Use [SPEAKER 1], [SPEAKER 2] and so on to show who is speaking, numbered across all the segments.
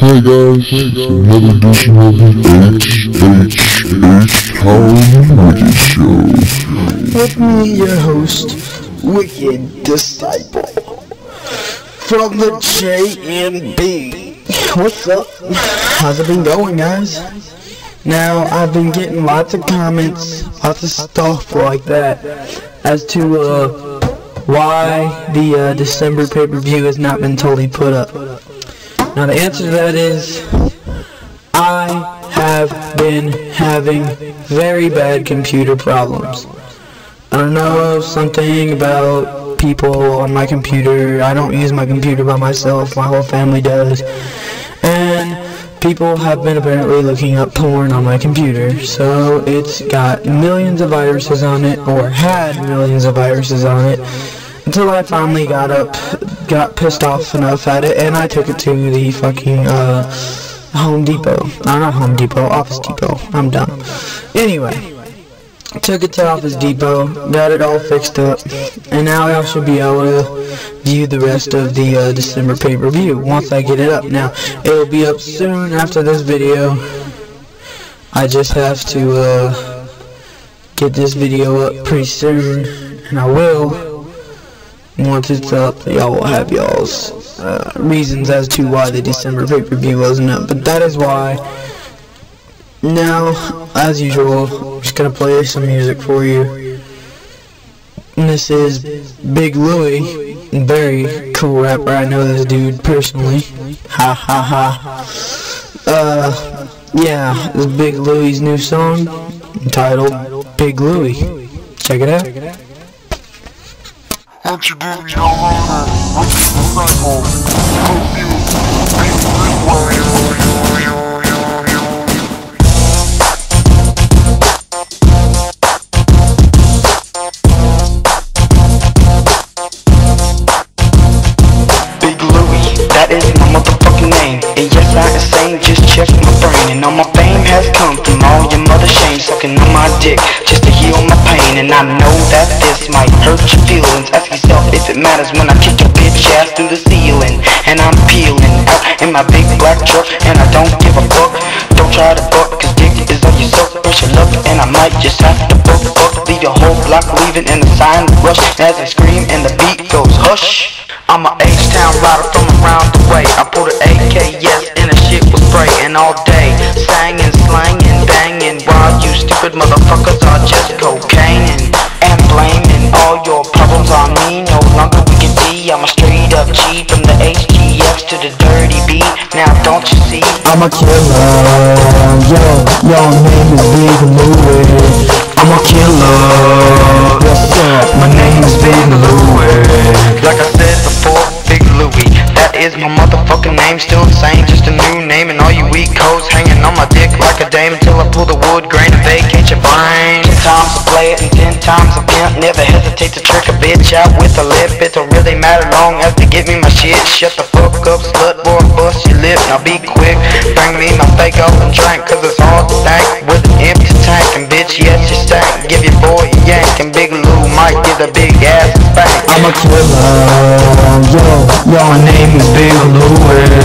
[SPEAKER 1] Hi guys, another edition of the HHH Halloween Wicked Show.
[SPEAKER 2] With me, your host, Wicked Disciple, from the JMB. What's up? How's it been going, guys? Now, I've been getting lots of comments, lots of stuff like that, as to why the December pay-per-view has not been totally put up. Now the answer to that is, I have been having very bad computer problems. I don't know, something about people on my computer. I don't use my computer by myself, my whole family does. And people have been apparently looking up porn on my computer. So it's got millions of viruses on it, or had millions of viruses on it, until I finally got pissed off enough at it, and I took it to the fucking, Home Depot. Not Home Depot, Office Depot. I'm dumb. Anyway, took it to Office Depot, got it all fixed up, and now I should be able to view the rest of the, December pay-per-view once I get it up. Now, it'll be up soon after this video. I just have to, get this video up pretty soon, and I will. Once it's up, y'all will have y'all's reasons as to why the December pay-per-view wasn't up. But that is why. Now, as usual, I'm just gonna play some music for you. And this is Big Louie, very cool rapper. I know this dude personally. Ha ha ha. Yeah, this is Big Louie's new song entitled Big Louie. Check it out.
[SPEAKER 1] What you doing, y'all? What's the cycle? Hope you
[SPEAKER 3] Big Louie, that is my motherfucking name. And yes, I insane, just check my brain. And all my fame has come from all your mother shame, sucking on my dick just to heal my pain. And I know that this might hurt your feelings. Ask yourself if it matters when I kick your bitch ass through the ceiling. And I'm peeling out in my big black truck, and I don't give a fuck. Don't try to fuck, cause dick is all you suck. Push your luck, and I might just have to fuck. Leave your whole block leaving in the sign rush as I scream and the beat goes hush. I'm a H-Town rider from around the way. I pulled an AK, yes, and the shit was spraying all day, singing, slanging, banging, while you stupid motherfuckers are just cocaine and blaming all your problems on me. No longer we can be. I'm a straight up G from the HGX to the dirty B. Now don't you see?
[SPEAKER 2] I'm a killer. Your name is Big Louie. I'm a killer. What's up? My name is Big Louie.
[SPEAKER 3] Like I said before, Big Louie, that is my motherfucking name. Still insane, just a new name. And all you weak hoes hanging on my dick like a dame, until I pull the wood grain and vacate your brain. 10 times a play it and 10 times a pimp. Never hesitate to trick a bitch out with a lip. It don't really matter long as to give me my shit. Shut the fuck up, slut boy, bust your lip. Now be quick, bring me my fake off and drink, cause it's hard to thank with an empty tank. And bitch, yes you stank. Give your boy a yank, and Big Lou might get a big ass spank.
[SPEAKER 2] I'm a killer. Your name is Big Louie.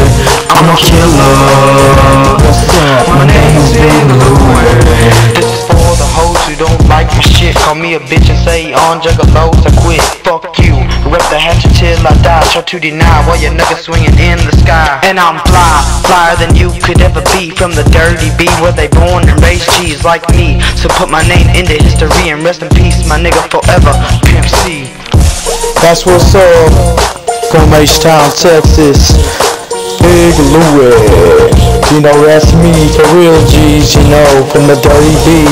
[SPEAKER 2] I'm a killer. What's up? My name is Big Louie.
[SPEAKER 3] This is for the hoes who don't like my shit. Call me a bitch and say on juggalos I quit. Fuck you, rep the hatchet till I die. Try to deny while your niggas swinging in the sky. And I'm flyer than you could ever be. From the dirty B where they born and raised G's like me. So put my name into history and rest in peace, my nigga forever, Pimp C.
[SPEAKER 2] That's what's up. From H-Town, Texas. Big Louie. You know, that's me, for real G's, you know, from the dirty B.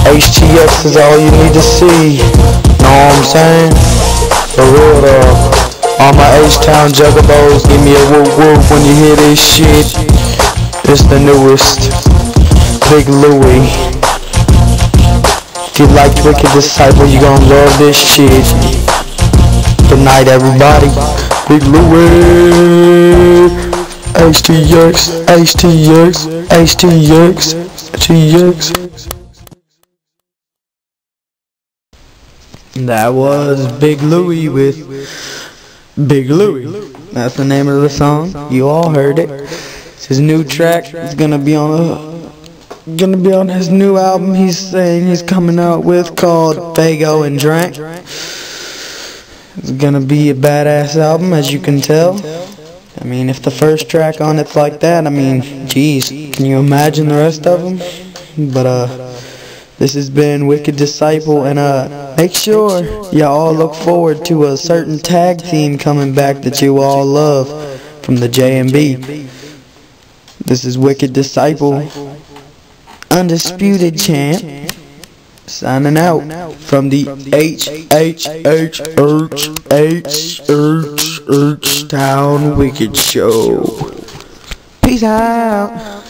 [SPEAKER 2] HTX is all you need to see. Know what I'm saying? For real though. All my H-Town juggabos, give me a whoop whoop when you hear this shit. It's the newest. Big Louie. If you like Wicked Disciple, you gon' love this shit. Good night, everybody. Big Louie. HTX, HTX, HTX, HTX. That was Big Louie with Big Louie. That's the name of the song. You all heard it. It's his new track. It's gonna be on his new album. He's saying he's coming out with called Fago and Drank. It's gonna be a badass album, as you can tell. I mean, if the first track on it's like that, I mean, geez, can you imagine the rest of them? But this has been Wicked Disciple, and make sure y'all all look forward to a certain tag team coming back that you all love from the J&B. This is Wicked Disciple, Undisputed Champ, signing out from the H Town Wicked Show. Peace out.